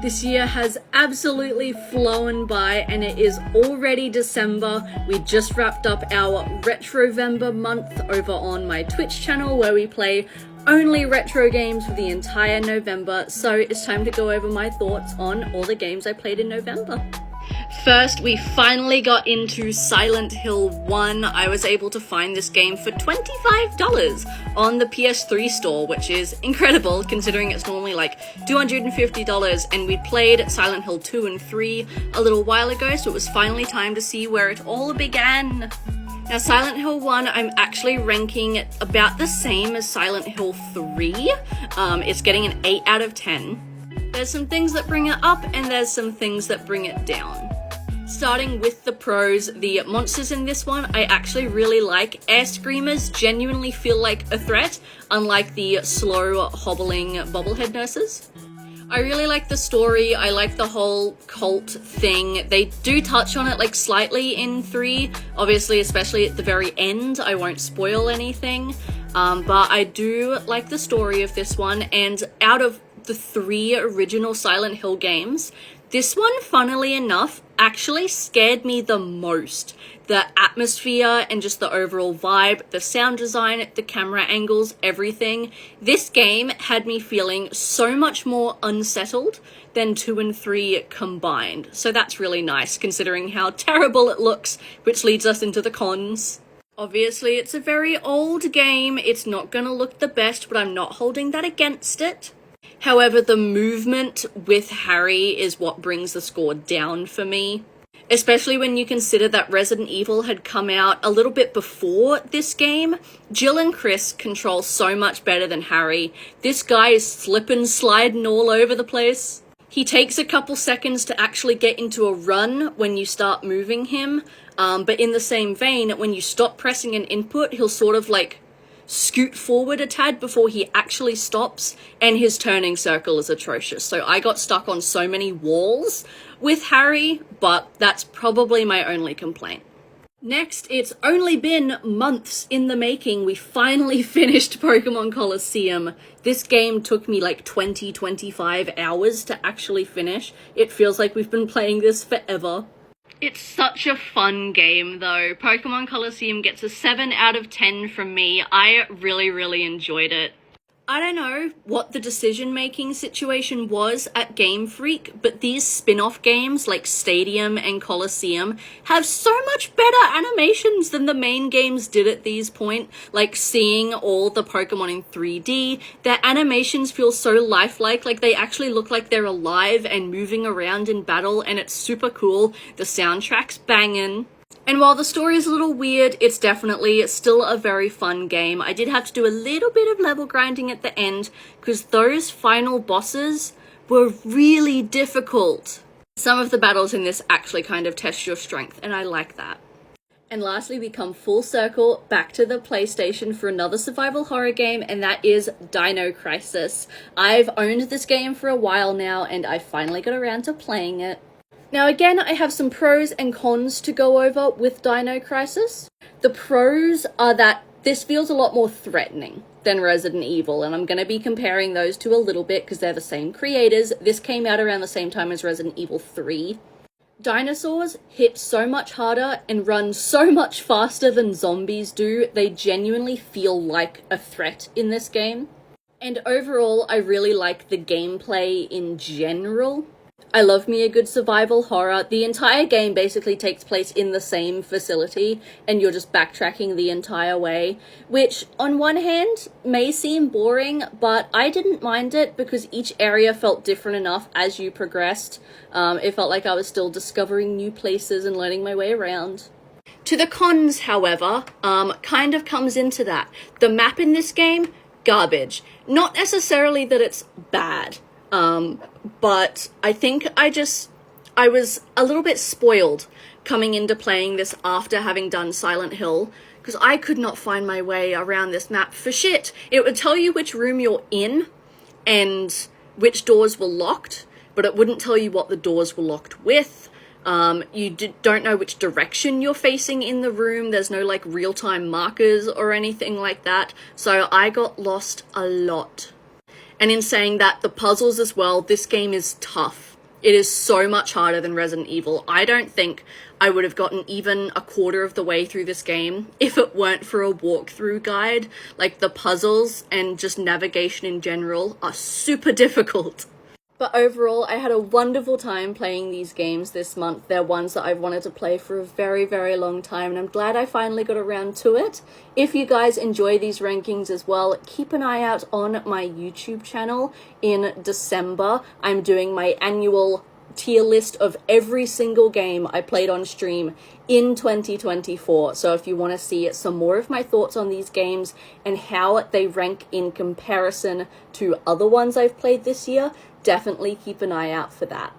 This year has absolutely flown by and it is already December. We just wrapped up our retrovember month over on my Twitch channel where we play only retro games for the entire November, so it's time to go over my thoughts on all the games I played in November. First, we finally got into Silent Hill 1. I was able to find this game for $25 on the PS3 store, which is incredible considering it's normally like $250, and we played Silent Hill 2 and 3 a little while ago, so it was finally time to see where it all began. Now, Silent Hill 1, I'm actually ranking it about the same as Silent Hill 3. It's getting an 8 out of 10. There's some things that bring it up, and there's some things that bring it down. Starting with the pros, the monsters in this one I actually really like. Air screamers genuinely feel like a threat, unlike the slow, hobbling bobblehead nurses. I really like the story. I like the whole cult thing. They do touch on it like slightly in 3, obviously, especially at the very end. I won't spoil anything, but I do like the story of this one, and out of the 3 original Silent Hill games, this one, funnily enough, actually scared me the most. The atmosphere and just the overall vibe, the sound design, the camera angles, everything. This game had me feeling so much more unsettled than 2 and 3 combined. So that's really nice, considering how terrible it looks, which leads us into the cons. Obviously, it's a very old game. It's not gonna look the best, but I'm not holding that against it. However, the movement with Harry is what brings the score down for me. Especially when you consider that Resident Evil had come out a little bit before this game. Jill and Chris control so much better than Harry. This guy is slipping, sliding all over the place. He takes a couple seconds to actually get into a run when you start moving him. But in the same vein, when you stop pressing an input, he'll sort of like scoot forward a tad before he actually stops, and his turning circle is atrocious. So I got stuck on so many walls with Harry, but that's probably my only complaint. Next, it's only been months in the making. We finally finished Pokemon Colosseum. This game took me like 20-25 hours to actually finish. It feels like we've been playing this forever. It's such a fun game, though. Pokemon Colosseum gets a 7 out of 10 from me. I really enjoyed it. I don't know what the decision-making situation was at Game Freak, but these spin-off games like Stadium and Colosseum have so much better animations than the main games did at these point. Like, seeing all the Pokemon in 3D, their animations feel so lifelike, like they actually look like they're alive and moving around in battle, and it's super cool. The soundtrack's banging. And while the story is a little weird, it's definitely still a very fun game. I did have to do a little bit of level grinding at the end, because those final bosses were really difficult. Some of the battles in this actually kind of test your strength, and I like that. And lastly, we come full circle back to the PlayStation for another survival horror game, and that is Dino Crisis. I've owned this game for a while now, and I finally got around to playing it. Now again, I have some pros and cons to go over with Dino Crisis. The pros are that this feels a lot more threatening than Resident Evil, and I'm going to be comparing those two a little bit because they're the same creators. This came out around the same time as Resident Evil 3. Dinosaurs hit so much harder and run so much faster than zombies do. They genuinely feel like a threat in this game. And overall, I really like the gameplay in general. I love me a good survival horror. The entire game basically takes place in the same facility, and you're just backtracking the entire way, which on one hand may seem boring, but I didn't mind it because each area felt different enough as you progressed. It felt like I was still discovering new places and learning my way around. To the cons, however, kind of comes into that. The map in this game, garbage. Not necessarily that it's bad. But I think I was a little bit spoiled coming into playing this after having done Silent Hill, because I could not find my way around this map for shit. It would tell you which room you're in and which doors were locked, but it wouldn't tell you what the doors were locked with. You don't know which direction you're facing in the room. There's no like real-time markers or anything like that, so I got lost a lot. And in saying that, the puzzles as well, this game is tough. It is so much harder than Resident Evil. I don't think I would have gotten even a quarter of the way through this game if it weren't for a walkthrough guide. Like, the puzzles and just navigation in general are super difficult. But overall, I had a wonderful time playing these games this month. They're ones that I've wanted to play for a very, very long time, and I'm glad I finally got around to it. If you guys enjoy these rankings as well, keep an eye out on my YouTube channel. In December, I'm doing my annual tier list of every single game I played on stream in 2024. So if you want to see some more of my thoughts on these games and how they rank in comparison to other ones I've played this year, definitely keep an eye out for that.